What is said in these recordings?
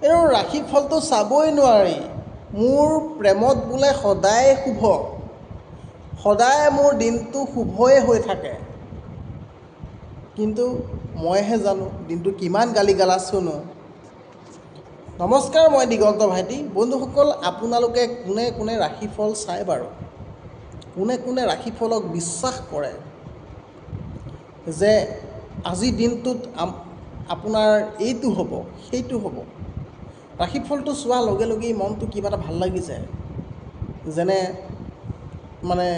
এই ৰাশি ফলটো চাবই নোৱাৰি। মোৰ প্ৰেমত বোলে সদায় শুভ, সদায় মোৰ দিনটো শুভই হৈ থাকে। কিন্তু মইহে জানো দিনটো কিমান গালি গালাজ শুনো। নমস্কাৰ, মই দিগন্ত ভাইটি। বন্ধুসকল, আপোনালোকে কোনে কোনে ৰাশিফল চায় বাৰু? কোনে কোনে ৰাশিফলক বিশ্বাস কৰে যে আজিৰ দিনটোত আপোনাৰ এইটো হ'ব, সেইটো হ'ব? ৰাশিফলটো চোৱাৰ লগে লগেই মনটো কিবা এটা ভাল লাগি যায়। যেনে মানে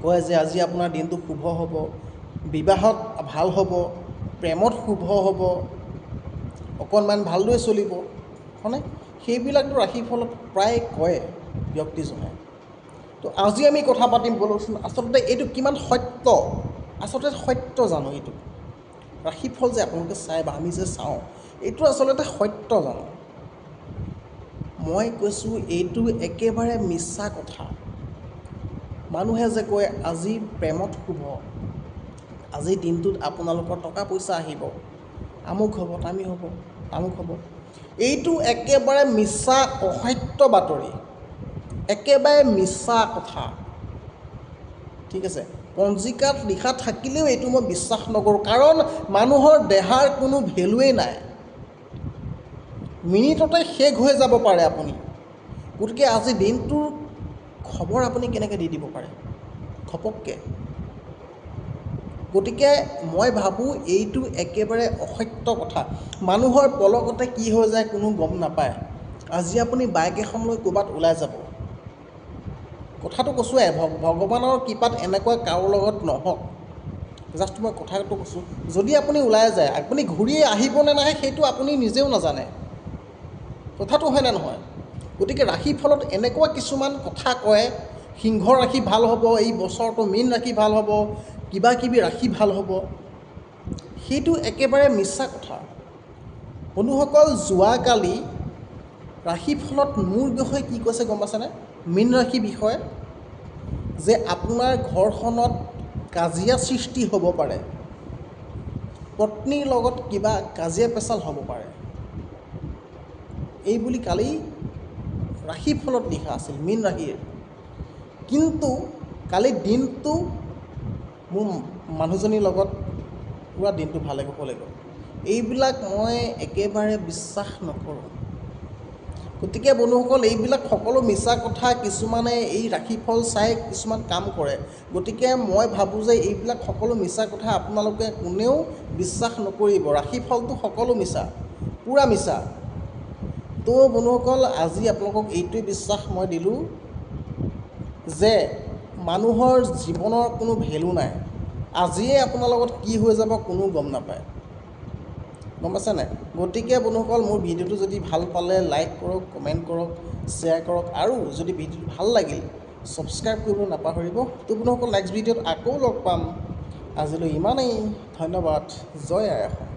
কয় যে আজি আপোনাৰ দিনটো শুভ হ'ব, বিবাহত ভাল হ'ব, প্ৰেমত শুভ হ'ব, অকণমান ভালদৰে চলিব, হয়নে? সেইবিলাকতো ৰাশিফলত প্ৰায় কয় ব্যক্তিজনে। তো আজি আমি কথা পাতিম বলকচোন, আচলতে এইটো কিমান সত্য, আচলতে সত্য জানো এইটো? ৰাশিফল যে আপোনালোকে চায় বা আমি যে চাওঁ, এইটো আচলতে সত্য জানো? মই কৈছোঁ এইটো একেবাৰে মিছা কথা। মানুহে যে কয় আজি প্ৰেমত শুভ, আজিৰ দিনটোত আপোনালোকৰ টকা পইচা আহিব, আমুক হ'ব, তামুক হ'ব, এইটো একেবাৰে মিছা অসত্য বাতৰি, একেবাৰে মিছা কথা। ঠিক আছে, পঞ্জিকাত লিখা থাকিলেও এইটো মই বিশ্বাস নকৰোঁ, কাৰণ মানুহৰ দেহাৰ কোনো ভেলুৱেই নাই। মিনিটতে শেষ হৈ যাব পাৰে আপুনি। গতিকে আজি দিনটোৰ খবৰ আপুনি কেনেকৈ দি দিব পাৰে ঘপককৈ? গতিকে মই ভাবোঁ এইটো একেবাৰে অসত্য কথা। মানুহৰ পলকতে কি হৈ যায় কোনো গম নাপায়। আজি আপুনি বাইক এখন লৈ ক'ৰবাত ওলাই যাব, কথাটো কৈছোঁৱে, ভগৱানৰ কৃপাত এনেকুৱা কাৰো লগত নহওক, জাষ্ট মই কথাটো কৈছোঁ, যদি আপুনি ওলাই যায়, আপুনি ঘূৰি আহিবনে নাহে সেইটো আপুনি নিজেও নাজানে। কথাটো হয়নে নহয়? গতিকে ৰাশিফলত এনেকুৱা কিছুমান কথা কয়, সিংহ ৰাশি ভাল হ'ব, এই বছৰটো মীন ৰাশি ভাল হ'ব, কিবা কিবি ৰাশি ভাল হ'ব, সেইটো একেবাৰে মিছা কথা। বন্ধুসকল, যোৱাকালি ৰাশিফলত মোৰ বিষয়ে কি কৈছে গম পাইছেনে? মীন ৰাশিৰ বিষয়ে, যে আপোনাৰ ঘৰখনত কাজিয়া সৃষ্টি হ'ব পাৰে, পত্নীৰ লগত কিবা কাজিয়া পেচাল হ'ব পাৰে, এই বুলি কালি ৰাশিফলত লিখা আছিল মীন ৰাশিৰ। কিন্তু কালি দিনটো মোৰ মানুহজনীৰ লগত পুৰা দিনটো ভালে কুশলে গ'ল। এইবিলাক মই একেবাৰে বিশ্বাস নকৰোঁ। গতিকে বন্ধুসকল, এইবিলাক সকলো মিছা কথা। কিছুমানে এই ৰাশিফল চাই কিছুমান কাম কৰে। গতিকে মই ভাবোঁ যে এইবিলাক সকলো মিছা কথা, আপোনালোকে কোনেও বিশ্বাস নকৰিব। ৰাশিফলটো সকলো মিছা, পূৰা মিছা। তো বন্ধুসকল, আজি আপোনালোকক এইটোৱে বিশ্বাস মই দিলোঁ যে মানুহৰ জীৱনৰ কোনো ভেলু নাই। আজিয়ে আপোনাৰ লগত কি হৈ যাব কোনো গম নাপায়, গম পাইছে নাই? গতিকে বন্ধুসকল, মোৰ ভিডিঅ'টো যদি ভাল পালে লাইক কৰক, কমেণ্ট কৰক, শ্বেয়াৰ কৰক, আৰু যদি ভিডিঅ'টো ভাল লাগিল ছাবস্ক্ৰাইব কৰিব নাপাহৰিব। তো বন্ধুসকল, নেক্সট ভিডিঅ'ত আকৌ লগ পাম। আজিলৈ ইমানেই, ধন্যবাদ। জয় আই অসম।